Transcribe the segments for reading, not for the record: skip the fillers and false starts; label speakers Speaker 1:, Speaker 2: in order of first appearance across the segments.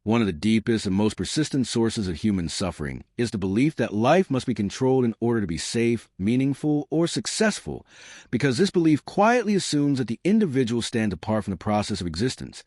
Speaker 1: One of the deepest and most persistent sources of human suffering is the belief that life must be controlled in order to be safe, meaningful, or successful, because this belief quietly assumes that the individual stands apart from the process of existence,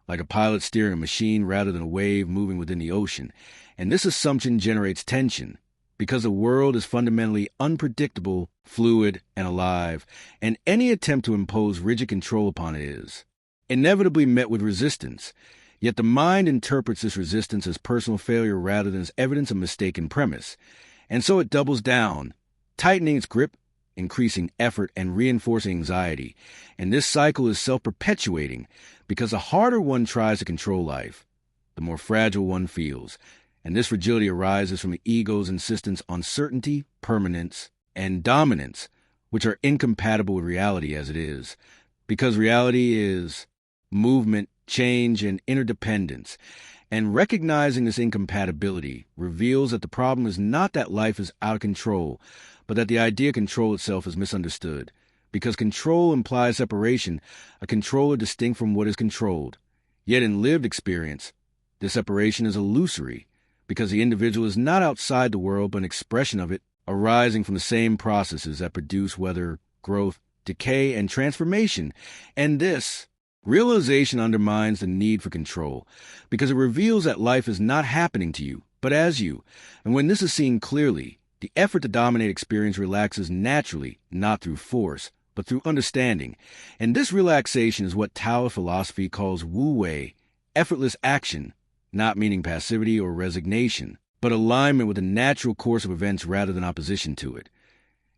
Speaker 1: like a pilot steering a machine rather than a wave moving within the ocean. And this assumption generates tension, because the world is fundamentally unpredictable, fluid, and alive, and any attempt to impose rigid control upon it is inevitably met with resistance. Yet the mind interprets this resistance as personal failure rather than as evidence of mistaken premise. And so it doubles down, tightening its grip, increasing effort, and reinforcing anxiety. And this cycle is self-perpetuating because the harder one tries to control life, the more fragile one feels. And this fragility arises from the ego's insistence on certainty, permanence, and dominance, which are incompatible with reality as it is. Because reality is movement, change, and interdependence. And recognizing this incompatibility reveals that the problem is not that life is out of control, but that the idea of control itself is misunderstood. Because control implies separation, a controller distinct from what is controlled. Yet in lived experience, this separation is illusory, because the individual is not outside the world but an expression of it, arising from the same processes that produce weather, growth, decay, and transformation. And this realization undermines the need for control, because it reveals that life is not happening to you, but as you. And when this is seen clearly, the effort to dominate experience relaxes naturally, not through force, but through understanding. And this relaxation is what Taoist philosophy calls wu wei, effortless action, not meaning passivity or resignation, but alignment with the natural course of events rather than opposition to it.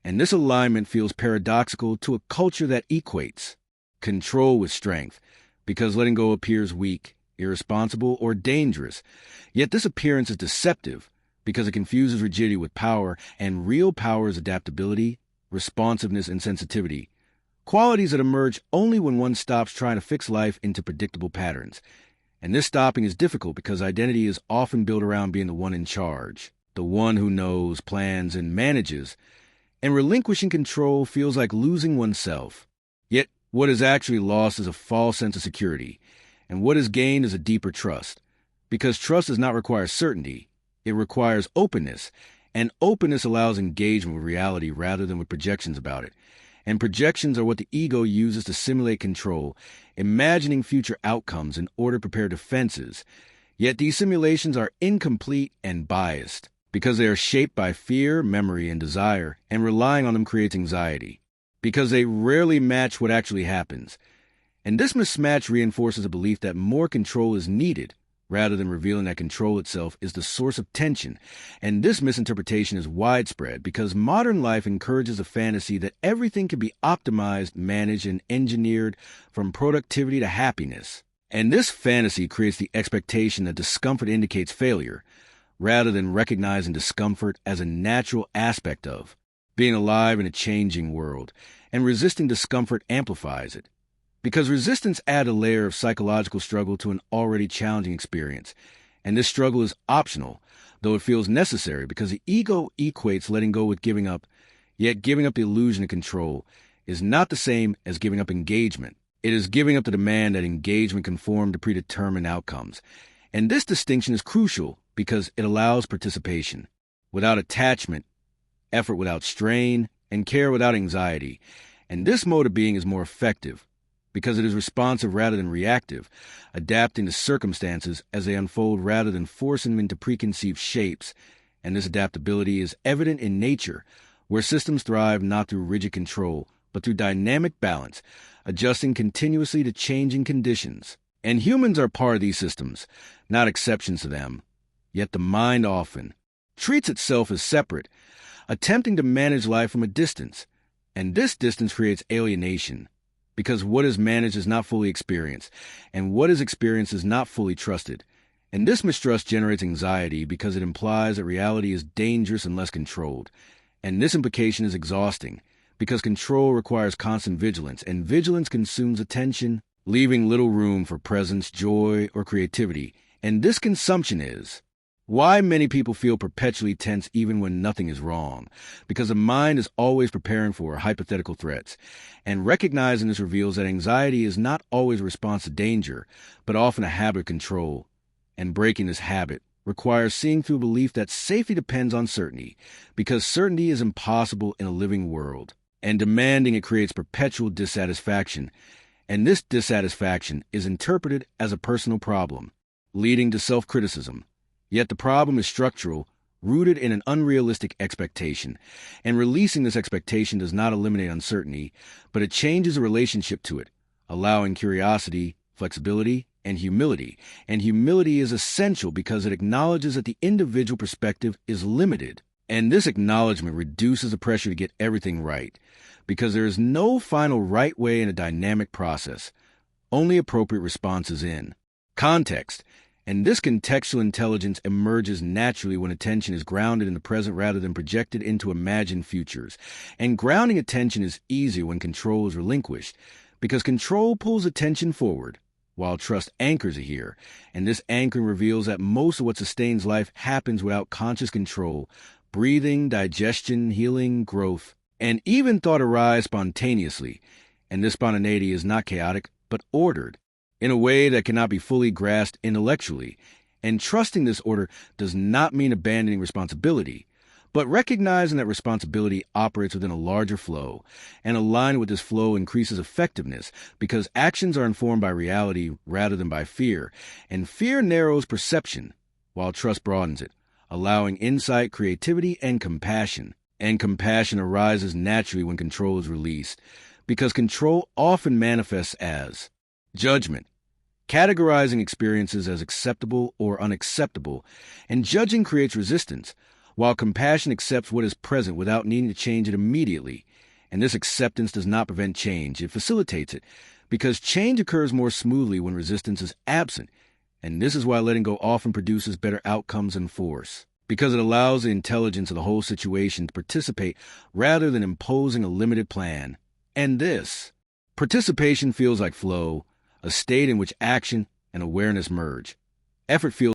Speaker 1: And this alignment feels paradoxical to a culture that equates control with strength, because letting go appears weak, irresponsible, or dangerous. Yet this appearance is deceptive, because it confuses rigidity with power, and real power is adaptability, responsiveness, and sensitivity, qualities that emerge only when one stops trying to fix life into predictable patterns. And this stopping is difficult because identity is often built around being the one in charge, the one who knows, plans, and manages, and relinquishing control feels like losing oneself. Yet what is actually lost is a false sense of security, and what is gained is a deeper trust. Because trust does not require certainty, it requires openness, and openness allows engagement with reality rather than with projections about it. And projections are what the ego uses to simulate control, imagining future outcomes in order to prepare defenses. Yet these simulations are incomplete and biased, because they are shaped by fear, memory, and desire, and relying on them creates anxiety, because they rarely match what actually happens. And this mismatch reinforces a belief that more control is needed, rather than revealing that control itself is the source of tension. And this misinterpretation is widespread because modern life encourages a fantasy that everything can be optimized, managed, and engineered from productivity to happiness. And this fantasy creates the expectation that discomfort indicates failure, rather than recognizing discomfort as a natural aspect of being alive in a changing world, and resisting discomfort amplifies it. Because resistance adds a layer of psychological struggle to an already challenging experience, and this struggle is optional, though it feels necessary because the ego equates letting go with giving up, yet giving up the illusion of control is not the same as giving up engagement. It is giving up the demand that engagement conform to predetermined outcomes. And this distinction is crucial because it allows participation without attachment, effort without strain, and care without anxiety. And this mode of being is more effective because it is responsive rather than reactive, adapting to circumstances as they unfold rather than forcing them into preconceived shapes. And this adaptability is evident in nature, where systems thrive not through rigid control, but through dynamic balance, adjusting continuously to changing conditions. And humans are part of these systems, not exceptions to them. Yet the mind often treats itself as separate, attempting to manage life from a distance. And this distance creates alienation, because what is managed is not fully experienced, and what is experienced is not fully trusted. And this mistrust generates anxiety because it implies that reality is dangerous unless controlled. And this implication is exhausting, because control requires constant vigilance, and vigilance consumes attention, leaving little room for presence, joy, or creativity. And this consumption is why many people feel perpetually tense even when nothing is wrong, because the mind is always preparing for hypothetical threats. And recognizing this reveals that anxiety is not always a response to danger, but often a habit of control. And breaking this habit requires seeing through belief that safety depends on certainty, because certainty is impossible in a living world. And demanding it creates perpetual dissatisfaction, and this dissatisfaction is interpreted as a personal problem, leading to self-criticism. Yet the problem is structural, rooted in an unrealistic expectation, and releasing this expectation does not eliminate uncertainty, but it changes the relationship to it, allowing curiosity, flexibility, and humility. And humility is essential because it acknowledges that the individual perspective is limited. And this acknowledgement reduces the pressure to get everything right, because there is no final right way in a dynamic process, only appropriate responses in context. And this contextual intelligence emerges naturally when attention is grounded in the present rather than projected into imagined futures. And grounding attention is easier when control is relinquished, because control pulls attention forward, while trust anchors it here. And this anchoring reveals that most of what sustains life happens without conscious control. Breathing, digestion, healing, growth, and even thought arise spontaneously. And this spontaneity is not chaotic, but ordered, in a way that cannot be fully grasped intellectually. And trusting this order does not mean abandoning responsibility, but recognizing that responsibility operates within a larger flow, and aligned with this flow increases effectiveness, because actions are informed by reality rather than by fear, and fear narrows perception, while trust broadens it, allowing insight, creativity, and compassion. And compassion arises naturally when control is released, because control often manifests as judgment, categorizing experiences as acceptable or unacceptable, and judging creates resistance, while compassion accepts what is present without needing to change it immediately. And this acceptance does not prevent change, it facilitates it, because change occurs more smoothly when resistance is absent. And this is why letting go often produces better outcomes than force, because it allows the intelligence of the whole situation to participate rather than imposing a limited plan. And this participation feels like flow, a state in which action and awareness merge. Effort feels